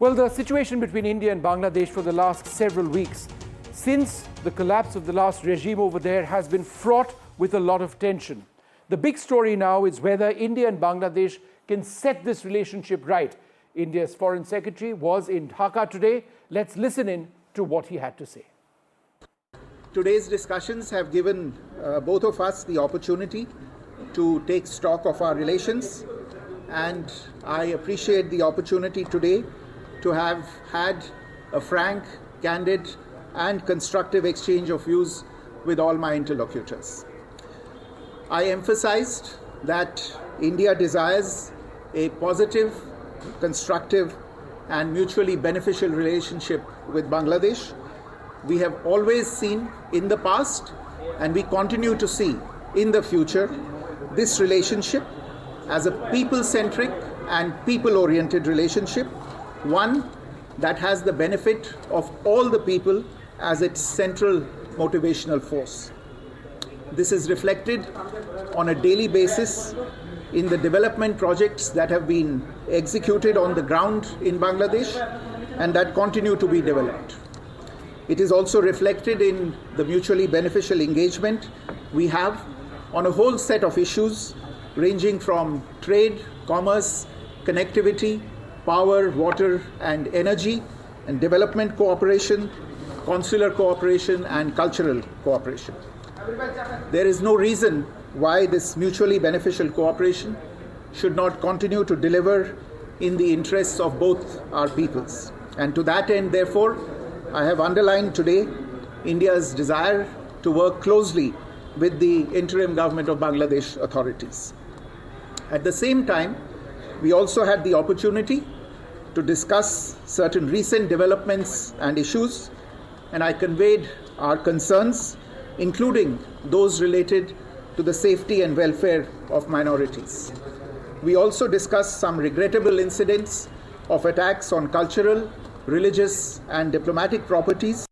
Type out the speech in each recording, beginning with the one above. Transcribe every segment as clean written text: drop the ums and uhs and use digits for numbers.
Well, the situation between India and Bangladesh for the last several weeks, since the collapse of the last regime over there, has been fraught with a lot of tension. The big story now is whether India and Bangladesh can set this relationship right. India's Foreign Secretary was in Dhaka today. Let's listen in to what he had to say. Today's discussions have given both of us the opportunity to take stock of our relations, and I appreciate the opportunity today to have had a frank, candid, and constructive exchange of views with all my interlocutors. I emphasized that India desires a positive, constructive, and mutually beneficial relationship with Bangladesh. We have always seen in the past, and we continue to see in the future, this relationship as a people-centric and people-oriented relationship, one that has the benefit of all the people as its central motivational force. This is reflected on a daily basis in the development projects that have been executed on the ground in Bangladesh and that continue to be developed. It is also reflected in the mutually beneficial engagement we have on a whole set of issues ranging from trade, commerce, connectivity, power, water and energy, and development cooperation, consular cooperation and cultural cooperation. There is no reason why this mutually beneficial cooperation should not continue to deliver in the interests of both our peoples. And to that end, therefore, I have underlined today India's desire to work closely with the interim government of Bangladesh authorities. At the same time, we also had the opportunity to discuss certain recent developments and issues, and I conveyed our concerns, including those related to the safety and welfare of minorities. We also discussed some regrettable incidents of attacks on cultural, religious, and diplomatic properties.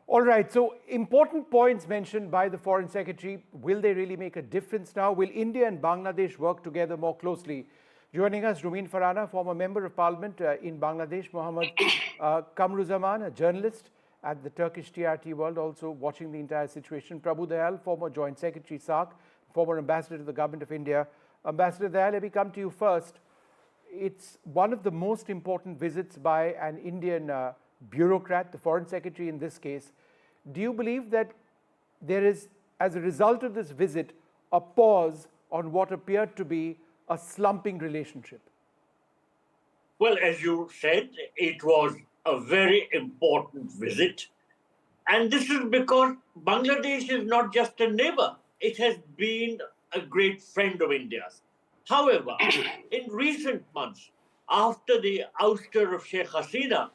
All right, so important points mentioned by the Foreign Secretary. Will they really make a difference now? Will India and Bangladesh work together more closely? Joining us, Rumin Farhana, former Member of Parliament in Bangladesh, Mohammed Kamruzaman, a journalist at the Turkish TRT World, also watching the entire situation, Prabhu Dayal, former Joint Secretary SAARC, former Ambassador to the Government of India. Ambassador Dayal, let me come to you first. It's one of the most important visits by an Indian bureaucrat, the Foreign Secretary in this case. Do you believe that there is, as a result of this visit, a pause on what appeared to be a slumping relationship? Well, as you said, it was a very important visit. And this is because Bangladesh is not just a neighbor. It has been a great friend of India's. However, in recent months, after the ouster of Sheikh Hossain,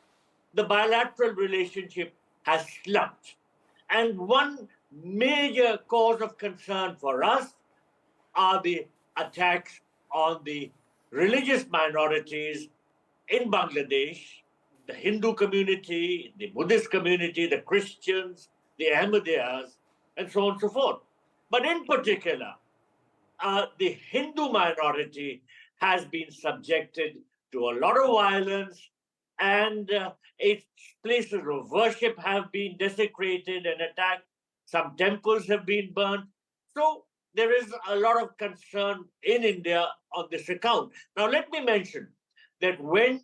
the bilateral relationship has slumped. And one major cause of concern for us are the attacks on the religious minorities in Bangladesh, the Hindu community, the Buddhist community, the Christians, the Ahmadiyas, and so on and so forth. But in particular, the Hindu minority has been subjected to a lot of violence, and its places of worship have been desecrated and attacked. Some temples have been burnt. So there is a lot of concern in India on this account. Now, let me mention that when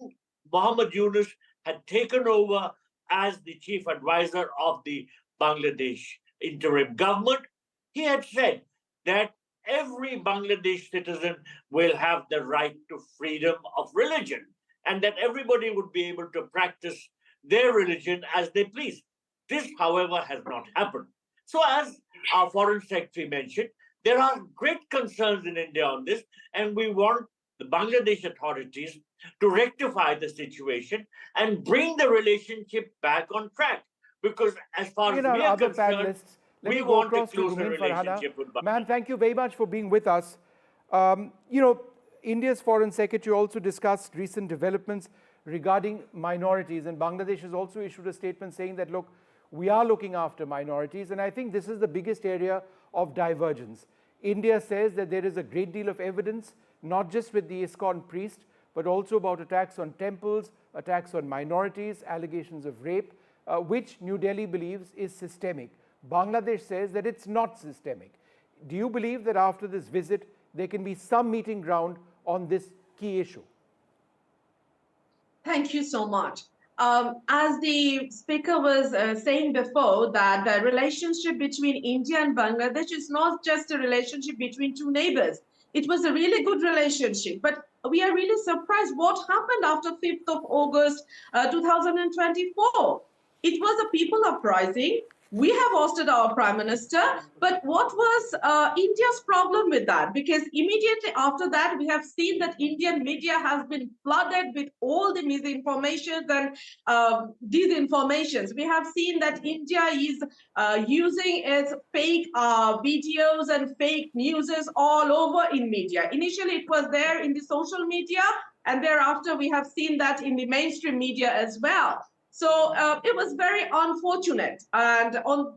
Muhammad Yunus had taken over as the chief advisor of the Bangladesh interim government, he had said that every Bangladesh citizen will have the right to freedom of religion, and that everybody would be able to practice their religion as they please. This, however, has not happened. So as our Foreign Secretary mentioned, there are great concerns in India on this, and we want the Bangladesh authorities to rectify the situation and bring the relationship back on track. Because as far as we are concerned, we want to close the relationship with Bangladesh. Ma'am, thank you very much for being with us. India's Foreign Secretary also discussed recent developments regarding minorities, and Bangladesh has also issued a statement saying that, look, we are looking after minorities, and I think this is the biggest area of divergence. India says that there is a great deal of evidence, not just with the ISKCON priest, but also about attacks on temples, attacks on minorities, allegations of rape, which New Delhi believes is systemic. Bangladesh says that it's not systemic. Do you believe that after this visit, there can be some meeting ground on this key issue? Thank you so much. As the speaker was saying before, that the relationship between India and Bangladesh is not just a relationship between two neighbors. It was a really good relationship, but we are really surprised what happened after 5th of August 2024. It was a people uprising. We have ousted our prime minister, but what was India's problem with that? Because immediately after that, we have seen that Indian media has been flooded with all the misinformations and disinformations. We have seen that India is using its fake videos and fake news all over in media. Initially, it was there in the social media, and thereafter, we have seen that in the mainstream media as well. So it was very unfortunate. And on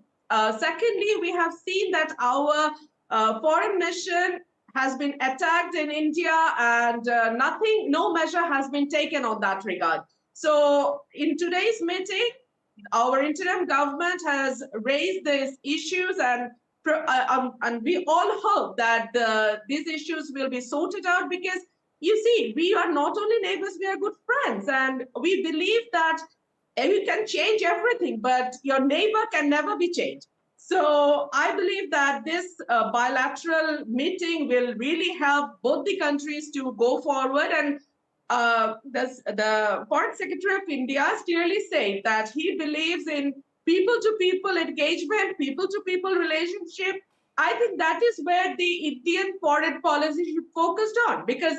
secondly, we have seen that our foreign mission has been attacked in India, and no measure has been taken on that regard. So in today's meeting, our interim government has raised these issues, and we all hope that these issues will be sorted out, because you see, we are not only neighbors, we are good friends, and we believe that you can change everything, but your neighbor can never be changed. So I believe that this bilateral meeting will really help both the countries to go forward. And the Foreign Secretary of India has clearly said that he believes in people-to-people engagement, people-to-people relationship. I think that is where the Indian foreign policy should focus on, because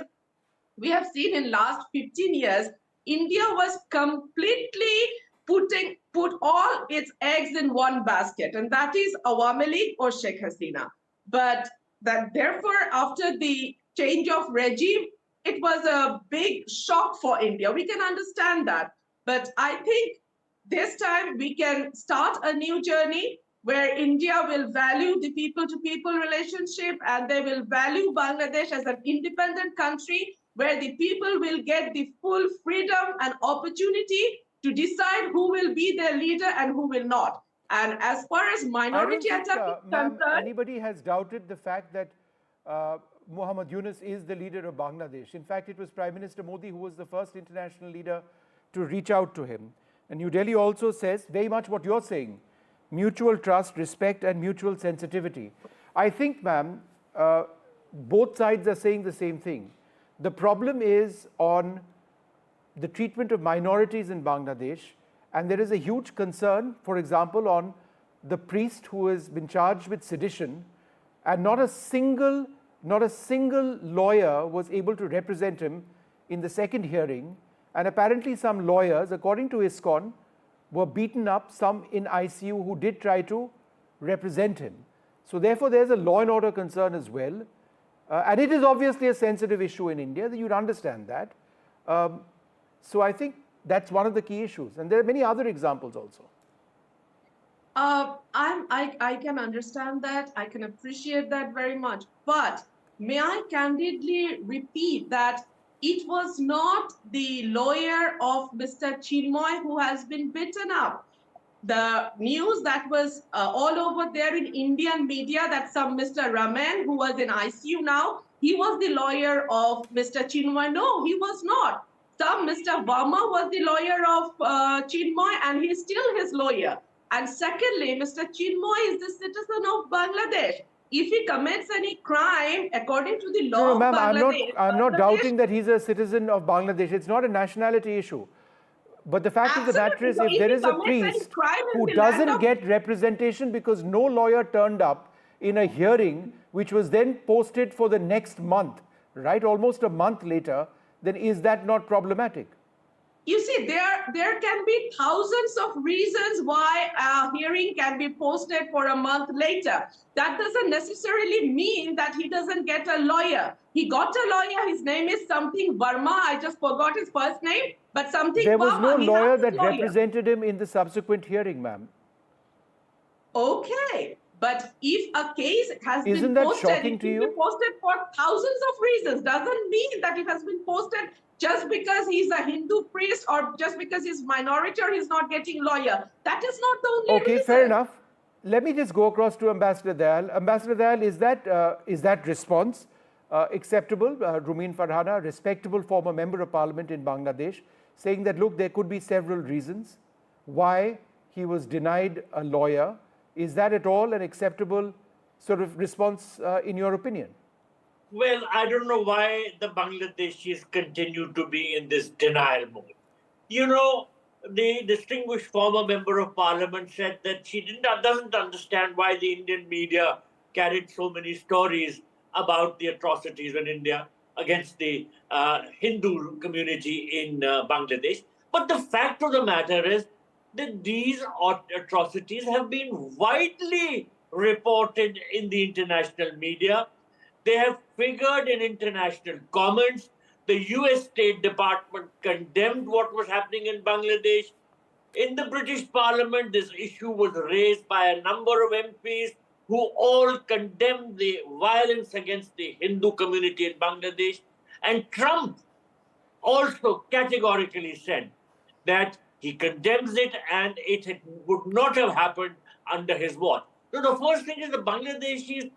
we have seen in last 15 years, India was completely put all its eggs in one basket, and that is Awami League or Sheikh Hasina. But that therefore, after the change of regime, it was a big shock for India. We can understand that. But I think this time we can start a new journey where India will value the people-to-people relationship, and they will value Bangladesh as an independent country, where the people will get the full freedom and opportunity to decide who will be their leader and who will not. And as far as minority attack is concerned, anybody has doubted the fact that Muhammad Yunus is the leader of Bangladesh. In fact, it was Prime Minister Modi who was the first international leader to reach out to him. And New Delhi also says very much what you're saying: mutual trust, respect, and mutual sensitivity. I think, ma'am, both sides are saying the same thing. The problem is on the treatment of minorities in Bangladesh, and there is a huge concern, for example, on the priest who has been charged with sedition, and not a single lawyer was able to represent him in the second hearing. And apparently some lawyers, according to ISKCON, were beaten up, some in ICU, who did try to represent him. So therefore, there's a law and order concern as well. And it is obviously a sensitive issue in India, you'd understand that. So I think that's one of the key issues. And there are many other examples also. I can understand that. I can appreciate that very much. But may I candidly repeat that it was not the lawyer of Mr. Chinmoy who has been beaten up. The news that was all over there in Indian media, that some Mr. Raman, who was in ICU now, he was the lawyer of Mr. Chinmoy. No, he was not. Some Mr. Verma was the lawyer of Chinmoy, and he's still his lawyer. And secondly, Mr. Chinmoy is the citizen of Bangladesh. If he commits any crime, according to the law of Bangladesh... I'm not doubting that he's a citizen of Bangladesh. It's not a nationality issue. But the fact of the matter is, if there is a priest who doesn't get representation because no lawyer turned up in a hearing, which was then posted for the next month, right, almost a month later, then is that not problematic? You see, there can be thousands of reasons why a hearing can be posted for a month later. That doesn't necessarily mean that he doesn't get a lawyer. He got a lawyer. His name is something Verma. I just forgot his first name, but something There was Verma. no lawyer that represented him in the subsequent hearing, ma'am. Okay. But if a case has Isn't been that posted, shocking it to you? can be posted for thousands of reasons. Doesn't mean that it has been posted just because he's a Hindu priest or just because he's minority or he's not getting lawyer. That is not the only Okay, reason. fair enough. Let me just go across to Ambassador Dayal. Ambassador Dayal, is that response acceptable? Rumeen Farhana, respectable former member of parliament in Bangladesh, saying that, look, there could be several reasons why he was denied a lawyer. Is that at all an acceptable sort of response in your opinion? Well, I don't know why the Bangladeshis continue to be in this denial mode. You know, the distinguished former member of parliament said that she doesn't understand why the Indian media carried so many stories about the atrocities in India against the Hindu community in Bangladesh. But the fact of the matter is that these atrocities have been widely reported in the international media. They have figured in international comments. The US State Department condemned what was happening in Bangladesh. In the British Parliament, this issue was raised by a number of MPs who all condemned the violence against the Hindu community in Bangladesh. And Trump also categorically said that he condemns it and it would not have happened under his watch. So the first thing is the Bangladeshis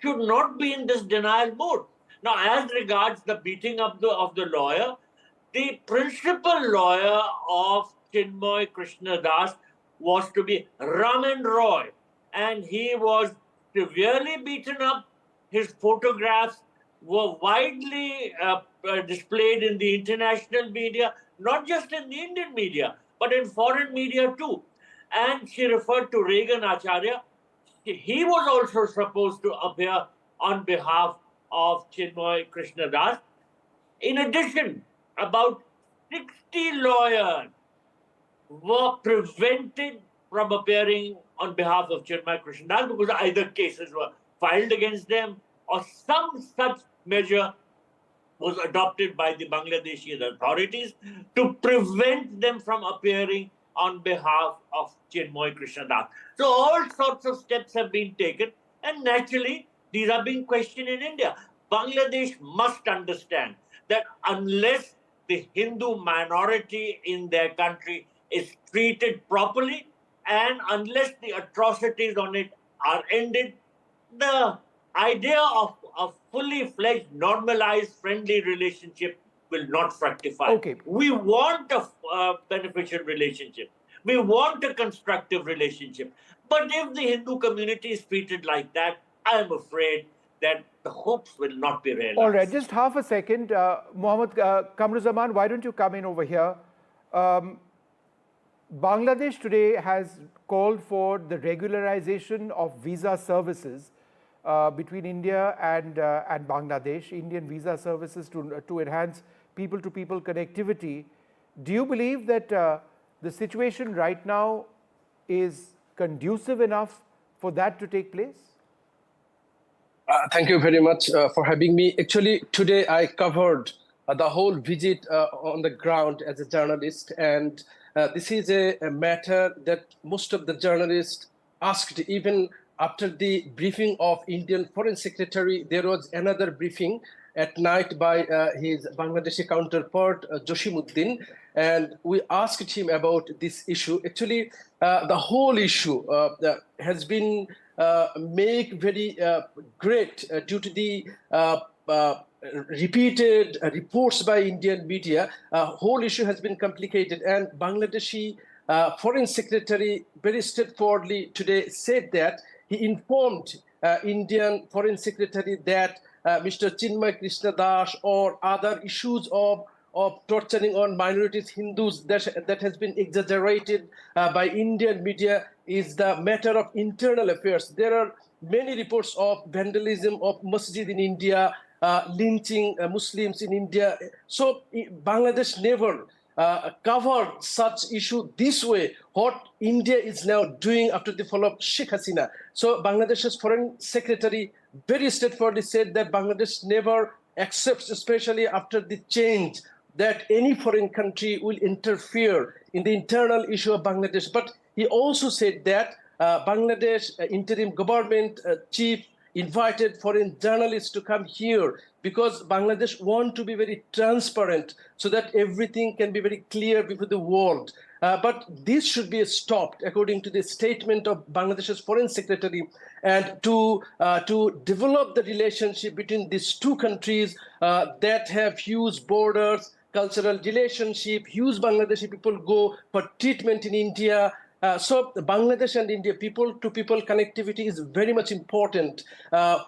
should not be in this denial mode. Now, as regards the beating up of the lawyer, the principal lawyer of Chinmoy Krishna Das was to be Raman Roy, and he was severely beaten up. His photographs were widely displayed in the international media, not just in the Indian media, but in foreign media too. And she referred to Regan Acharya. He was also supposed to appear on behalf of Chinmoy Krishna Das. In addition, about 60 lawyers were prevented from appearing on behalf of Chinmoy Krishna Das because either cases were filed against them or some such measure was adopted by the Bangladeshi authorities to prevent them from appearing on behalf of Chinmoy Krishna Das. So all sorts of steps have been taken, and naturally, these are being questioned in India. Bangladesh must understand that unless the Hindu minority in their country is treated properly and unless the atrocities on it are ended, the idea of a fully fledged, normalized, friendly relationship will not fructify. Okay. We want a beneficial relationship. We want a constructive relationship. But if the Hindu community is treated like that, I am afraid that the hopes will not be realized. All right, just half a second. Mohammad Kamruzaman, why don't you come in over here? Bangladesh today has called for the regularization of visa services between India and Bangladesh, Indian visa services to enhance people-to-people connectivity. Do you believe that the situation right now is conducive enough for that to take place? Thank you very much for having me. Actually, today I covered the whole visit on the ground as a journalist, and this is a matter that most of the journalists asked. Even after the briefing of Indian Foreign Secretary, there was another briefing at night by his Bangladeshi counterpart, Joshimuddin, and we asked him about this issue. Actually, the whole issue has been made very great due to the repeated reports by Indian media. Whole issue has been complicated, and Bangladeshi Foreign Secretary very straightforwardly today said that he informed Indian Foreign Secretary that Mr. Chinmoy Krishna Das or other issues of torturing on minorities, Hindus, that has been exaggerated by Indian media is the matter of internal affairs. There are many reports of vandalism of masjid in India, lynching Muslims in India. So Bangladesh never covered such issue this way, what India is now doing after the fall of Sheikh Hasina. So Bangladesh's Foreign Secretary very straightforwardly said that Bangladesh never accepts, especially after the change, that any foreign country will interfere in the internal issue of Bangladesh. But he also said that Bangladesh interim government chief invited foreign journalists to come here because Bangladesh want to be very transparent so that everything can be very clear before the world. But this should be stopped, according to the statement of Bangladesh's Foreign Secretary, and to develop the relationship between these two countries that have huge borders, cultural relationship, huge Bangladeshi people go for treatment in India. So the Bangladesh and India people-to-people connectivity is very much important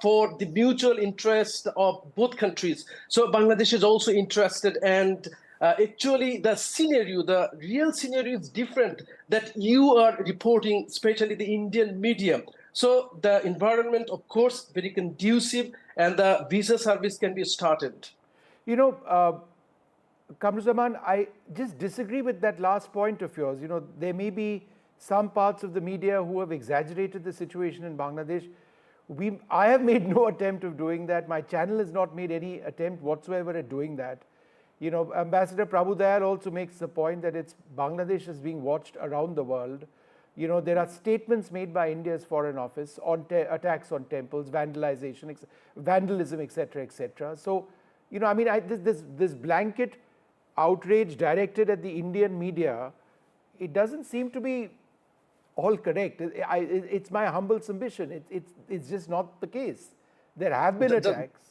for the mutual interest of both countries. So Bangladesh is also interested, and actually the real scenario is different that you are reporting, especially the Indian media. So the environment, of course, very conducive, and the visa service can be started. You know, Kamruzaman, I just disagree with that last point of yours. You know, there may be some parts of the media who have exaggerated the situation in Bangladesh. I have made no attempt of doing that. My channel has not made any attempt whatsoever at doing that. You know, Ambassador Prabhu Dayal also makes the point that Bangladesh is being watched around the world. You know, there are statements made by India's Foreign Office on attacks on temples, vandalism, etc., etc. So, you know, I mean, this blanket outrage directed at the Indian media, it doesn't seem to be all correct. It's my humble submission. It's just not the case. There have been attacks.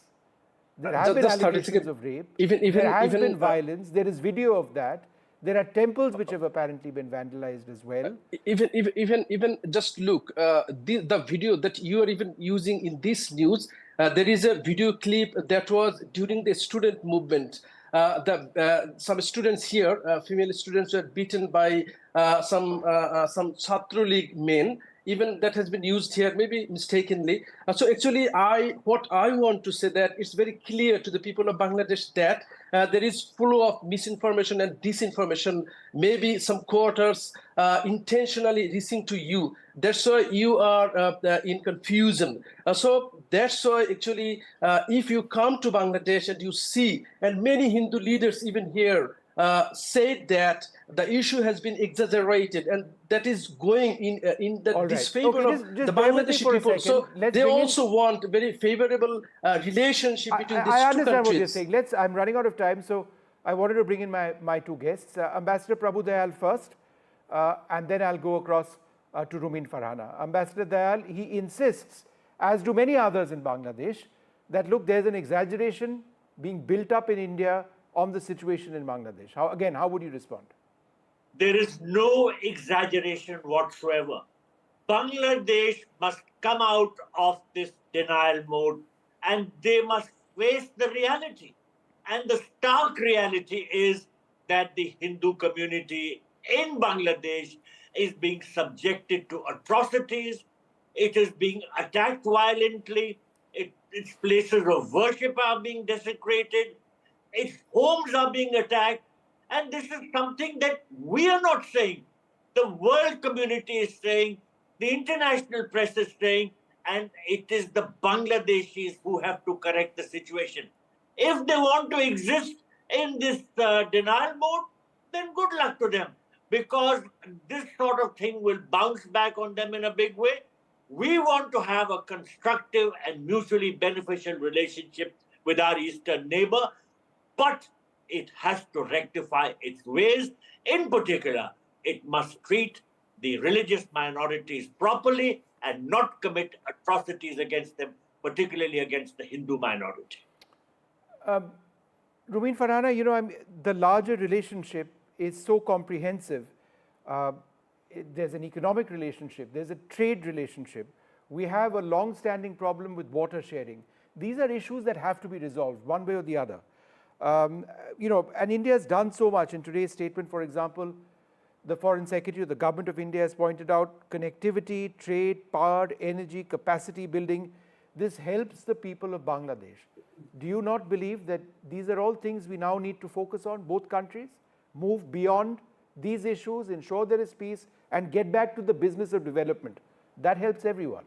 There have been allegations of rape. There has been violence. There is video of that. There are temples which have apparently been vandalized as well. Even just look, the video that you are even using in this news, there is a video clip that was during the student movement. Some students here, female students, were beaten by some Chhatra League men. Even that has been used here, maybe mistakenly. So actually, what I want to say that it's very clear to the people of Bangladesh that there is full of misinformation and disinformation. Maybe some quarters intentionally reaching to you. That's why you are in confusion. So that's why actually, if you come to Bangladesh and you see, and many Hindu leaders even here said that the issue has been exaggerated, and that is going in the disfavor of the Bangladeshi people. So they also want a very favorable relationship between these two countries. I understand what you're saying. I'm running out of time, so I wanted to bring in my two guests. Ambassador Prabhu Dayal first, and then I'll go across to Rumin Farhana. Ambassador Dayal, he insists, as do many others in Bangladesh, that look, there's an exaggeration being built up in India on the situation in Bangladesh. How would you respond? There is no exaggeration whatsoever. Bangladesh must come out of this denial mode, and they must face the reality. And the stark reality is that the Hindu community in Bangladesh is being subjected to atrocities. It is being attacked violently. Its places of worship are being desecrated. Its homes are being attacked. And this is something that we are not saying. The world community is saying, the international press is saying, and it is the Bangladeshis who have to correct the situation. If they want to exist in this denial mode, then good luck to them, because this sort of thing will bounce back on them in a big way. We want to have a constructive and mutually beneficial relationship with our eastern neighbor, but it has to rectify its ways. In particular, it must treat the religious minorities properly and not commit atrocities against them, particularly against the Hindu minority. Rumin Farhana, you know, the larger relationship is so comprehensive. There's an economic relationship, there's a trade relationship. We have a long-standing problem with water sharing. These are issues that have to be resolved one way or the other. You know, and India has done so much. In today's statement, for example, the Foreign Secretary of the Government of India has pointed out connectivity, trade, power, energy, capacity building. This helps the people of Bangladesh. Do you not believe that these are all things we now need to focus on, both countries? Move beyond these issues, ensure there is peace, and get back to the business of development. That helps everyone.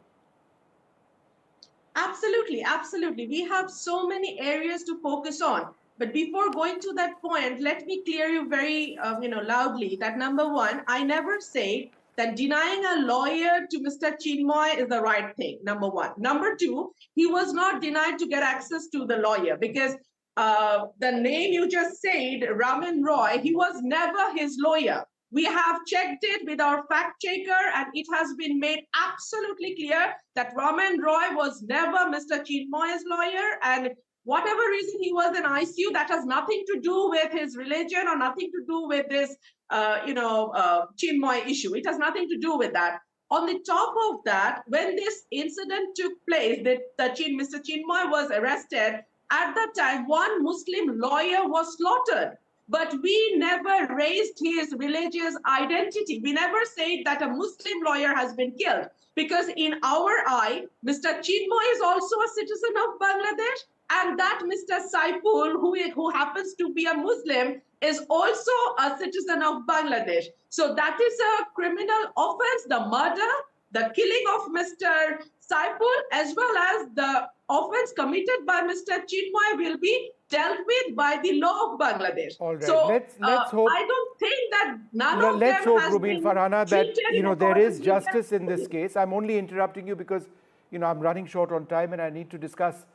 Absolutely, absolutely. We have so many areas to focus on. But before going to that point, let me clear you very loudly that number one, I never say then denying a lawyer to Mr. Chinmoy is the right thing, number one. Number two, he was not denied to get access to the lawyer because the name you just said, Raman Roy, he was never his lawyer. We have checked it with our fact checker, and it has been made absolutely clear that Raman Roy was never Mr. Chinmoy's lawyer, and whatever reason he was in ICU, that has nothing to do with his religion or nothing to do with this, Chinmoy issue. It has nothing to do with that. On the top of that, when this incident took place, Mr. Chinmoy was arrested. At that time, one Muslim lawyer was slaughtered. But we never raised his religious identity. We never said that a Muslim lawyer has been killed. Because in our eye, Mr. Chinmoy is also a citizen of Bangladesh. And that Mr. Saipul, who happens to be a Muslim, is also a citizen of Bangladesh. So that is a criminal offense, the murder, the killing of Mr. Saipul, as well as the offense committed by Mr. Chinmoy will be dealt with by the law of Bangladesh. All right. So Let's hope. I don't think that none of Let's them hope, has Rumeen been Farhana, that treated there is accordingly. justice in this case. I'm only interrupting you because I'm running short on time and I need to discuss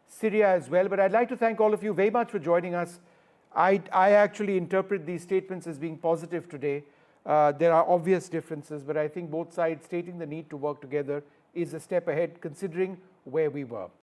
Syria as well. But I'd like to thank all of you very much for joining us. I actually interpret these statements as being positive today. There are obvious differences, but I think both sides stating the need to work together is a step ahead considering where we were.